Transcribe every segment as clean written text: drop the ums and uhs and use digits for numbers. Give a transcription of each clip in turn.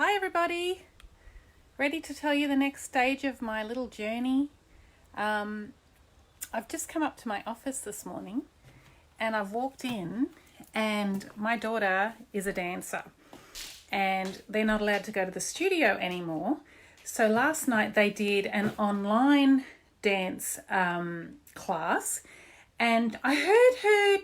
Hi everybody, ready to tell you the next stage of my little journey. I've just come up to my office this morning and I've walked in and my daughter is a dancer and they're not allowed to go to the studio anymore. So last night they did an online dance class. And I heard her,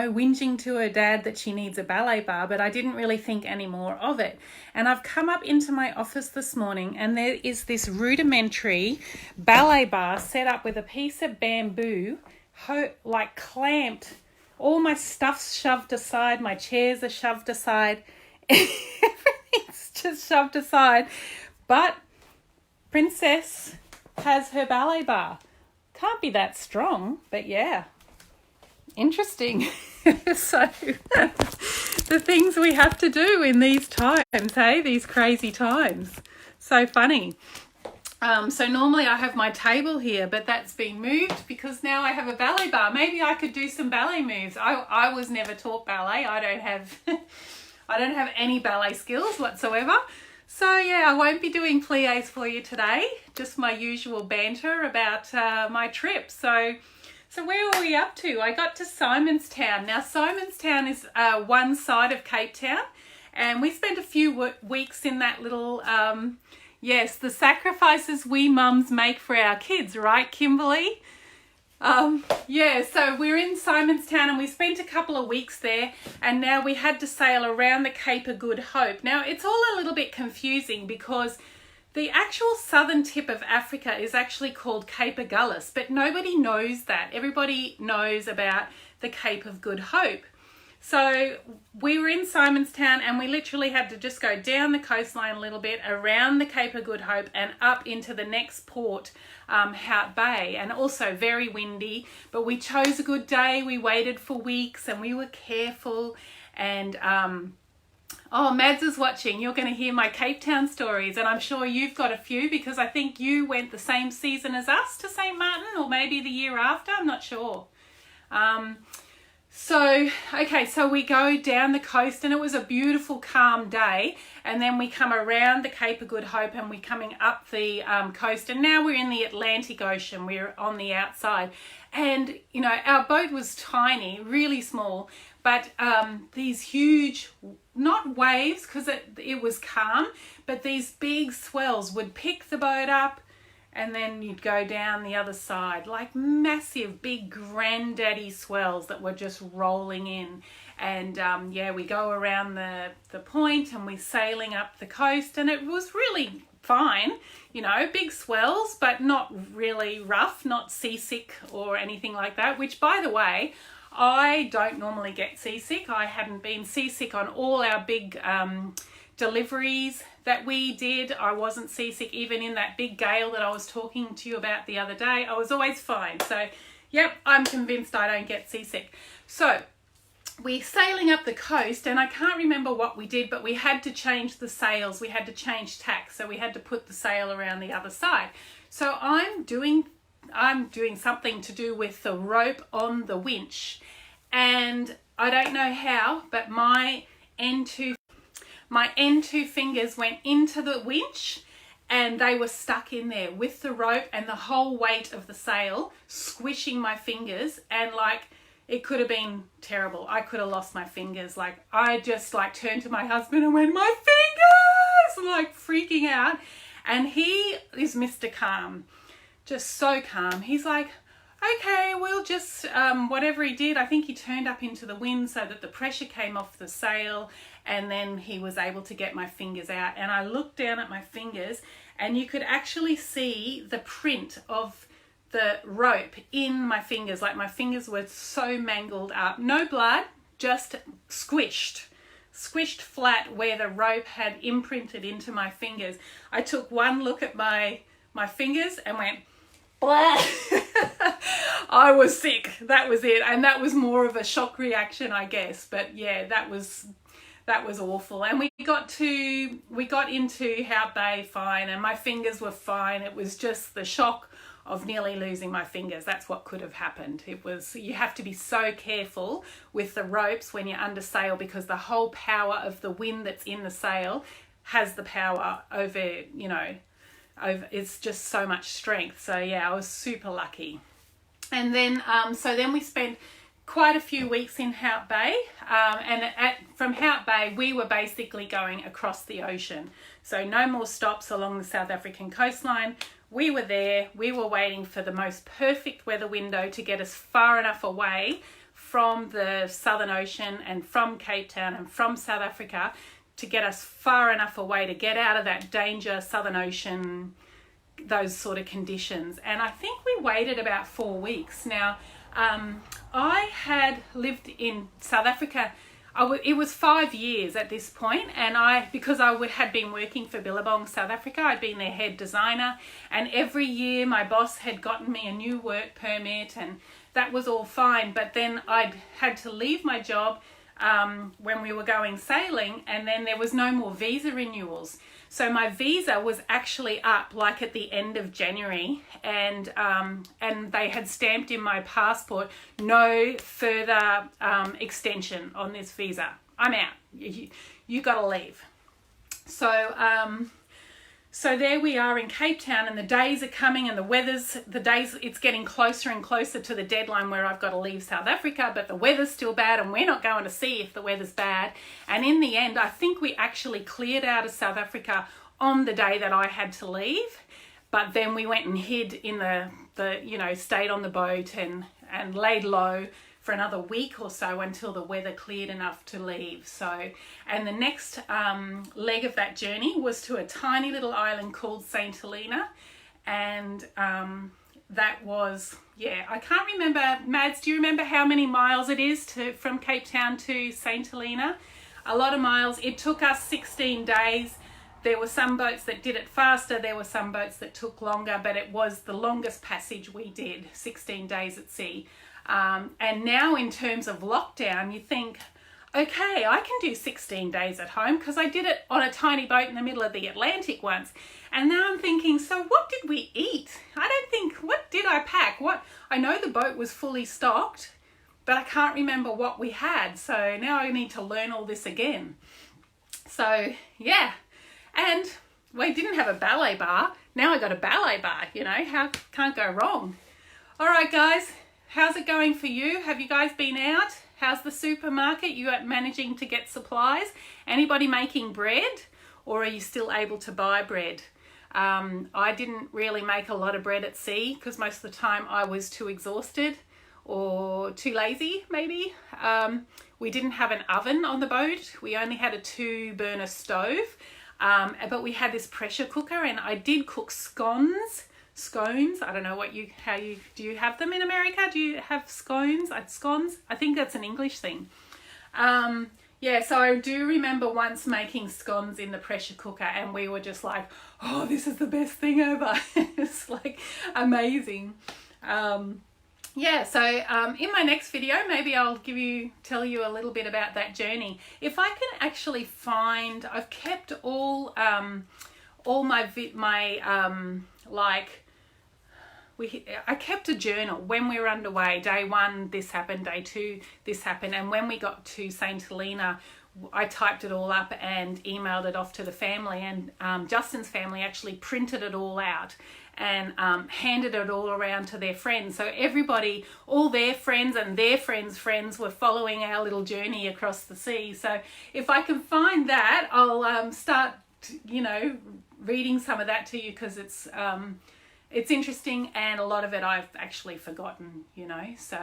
whinging to her dad that she needs a ballet bar, but I didn't really think any more of it. And I've come up into my office this morning and there is this rudimentary ballet bar set up with a piece of bamboo, clamped. All my stuff's shoved aside, my chairs are shoved aside, everything's just shoved aside. But Princess has her ballet bar. Can't be that strong, but yeah, interesting. So the things we have to do in these times, hey, these crazy times. So funny. So normally I have my table here, but that's been moved because now I have a ballet bar. Maybe I could do some ballet moves. I was never taught ballet. I don't have any ballet skills whatsoever. So yeah, I won't be doing pliés for you today, just my usual banter about my trip. So where were we up to? I got to Simonstown. Now Simonstown is one side of Cape Town and we spent a few weeks in that little, the sacrifices we mums make for our kids, right, Kimberly? So we're in Simonstown and we spent a couple of weeks there and now we had to sail around the Cape of Good Hope. Now it's all a little bit confusing because the actual southern tip of Africa is actually called Cape Agulhas, but nobody knows that. Everybody knows about the Cape of Good Hope. So we were in Simonstown and we literally had to just go down the coastline a little bit, around the Cape of Good Hope and up into the next port, Hout Bay, and also very windy. But we chose a good day. We waited for weeks and we were careful. And Mads is watching. You're going to hear my Cape Town stories and I'm sure you've got a few because I think you went the same season as us to St. Martin or maybe the year after. I'm not sure. So we go down the coast and it was a beautiful calm day and then we come around the Cape of Good Hope and we're coming up the coast and now we're in the Atlantic Ocean. We're on the outside and our boat was tiny, really small, but these huge, not waves because it was calm, but these big swells would pick the boat up and then you'd go down the other side, like massive, big granddaddy swells that were just rolling in. And we go around the point and we're sailing up the coast and it was really fine, big swells, but not really rough, not seasick or anything like that, which by the way, I don't normally get seasick. I hadn't been seasick on all our big deliveries that we did. I wasn't seasick even in that big gale that I was talking to you about the other day. I was always fine. So, I'm convinced I don't get seasick. So, we're sailing up the coast and I can't remember what we did, but we had to change the sails. We had to change tack. So, we had to put the sail around the other side. So, I'm doing something to do with the rope on the winch. And I don't know how, but my end two fingers went into the winch and they were stuck in there with the rope and the whole weight of the sail squishing my fingers and it could have been terrible. I could have lost my fingers. I just turned to my husband and went, my fingers, freaking out. And he is Mr. Calm, just so calm. He's like, okay, we'll just, whatever he did, I think he turned up into the wind so that the pressure came off the sail and then he was able to get my fingers out. And I looked down at my fingers and you could actually see the print of the rope in my fingers. My fingers were so mangled up. No blood, just squished flat where the rope had imprinted into my fingers. I took one look at my fingers and went, blah. I was sick. That was it. And that was more of a shock reaction, I guess. But yeah, that was awful. And we got into Hout Bay fine and my fingers were fine. It was just the shock of nearly losing my fingers. That's what could have happened. You have to be so careful with the ropes when you're under sail because the whole power of the wind that's in the sail has the power over, you know, over, it's just so much strength. So yeah, I was super lucky. And then so then we spent quite a few weeks in Hout Bay, and from Hout Bay we were basically going across the ocean, so no more stops along the South African coastline. We were there, we were waiting for the most perfect weather window to get us far enough away from the Southern Ocean and from Cape Town and from South Africa, to get us far enough away to get out of that danger, Southern Ocean, those sort of conditions. And I think we waited about 4 weeks. Now, I had lived in South Africa, it was 5 years at this point, and because I had been working for Billabong South Africa, I'd been their head designer, and every year my boss had gotten me a new work permit, and that was all fine. But then I'd had to leave my job when we were going sailing, and then there was no more visa renewals. So my visa was actually up like at the end of January, and they had stamped in my passport, no further extension on this visa. I'm out. You got to leave. So there we are in Cape Town, and the days are coming, and it's getting closer and closer to the deadline where I've got to leave South Africa, but the weather's still bad, and we're not going to see if the weather's bad. And in the end, I think we actually cleared out of South Africa on the day that I had to leave, but then we went and hid in stayed on the boat and laid low for another week or so until the weather cleared enough to leave. So, and the next leg of that journey was to a tiny little island called St. Helena, and that was, I can't remember. Mads, do you remember how many miles it is from Cape Town to St. Helena? A lot of miles. It took us 16 days. There were some boats that did it faster, there were some boats that took longer, but it was the longest passage we did, 16 days at sea. And now in terms of lockdown, you think, okay, I can do 16 days at home because I did it on a tiny boat in the middle of the Atlantic once. And now I'm thinking, so what did we eat? What did I pack? I know the boat was fully stocked, but I can't remember what we had. So now I need to learn all this again. So yeah, and we didn't have a ballet bar. Now I got a ballet bar, how can't go wrong. All right, guys. How's it going for you? Have you guys been out? How's the supermarket? You are managing to get supplies? Anybody making bread? Or are you still able to buy bread? I didn't really make a lot of bread at sea because most of the time I was too exhausted or too lazy, maybe. We didn't have an oven on the boat. We only had a 2-burner stove, but we had this pressure cooker, and I did cook scones. I don't know do you have them in America? Do you have scones? Scones? I think that's an English thing. So I do remember once making scones in the pressure cooker, and we were just like, oh, this is the best thing ever. It's like amazing. So in my next video, maybe I'll tell you a little bit about that journey. If I can actually find, I've kept all I kept a journal when we were underway. Day 1, this happened. Day 2, this happened. And when we got to St. Helena, I typed it all up and emailed it off to the family. And Justin's family actually printed it all out and handed it all around to their friends. So everybody, all their friends and their friends' friends were following our little journey across the sea. So if I can find that, I'll start, reading some of that to you, because it's interesting, and a lot of it I've actually forgotten, So,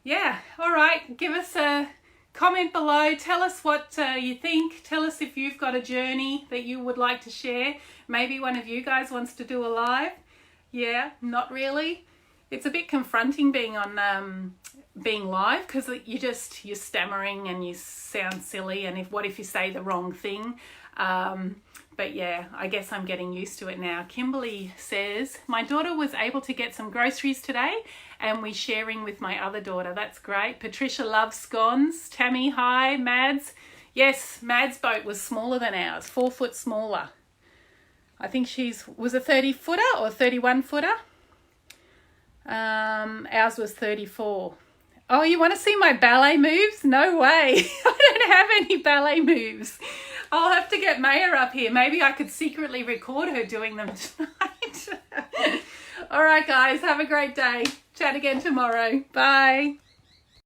yeah. All right. Give us a comment below. Tell us what you think. Tell us if you've got a journey that you would like to share. Maybe one of you guys wants to do a live. Yeah, not really. It's a bit confronting being live, because you're stammering and you sound silly, and what if you say the wrong thing? But yeah, I guess I'm getting used to it now. Kimberly says, my daughter was able to get some groceries today, and we're sharing with my other daughter. That's great. Patricia loves scones. Tammy, hi. Mads. Yes, Mads' boat was smaller than ours, 4 foot smaller. I think was a 30-footer or 31-footer. Ours was 34. Oh, you want to see my ballet moves? No way. I don't have any ballet moves. I'll have to get Maya up here. Maybe I could secretly record her doing them tonight. All right, guys, have a great day. Chat again tomorrow. Bye.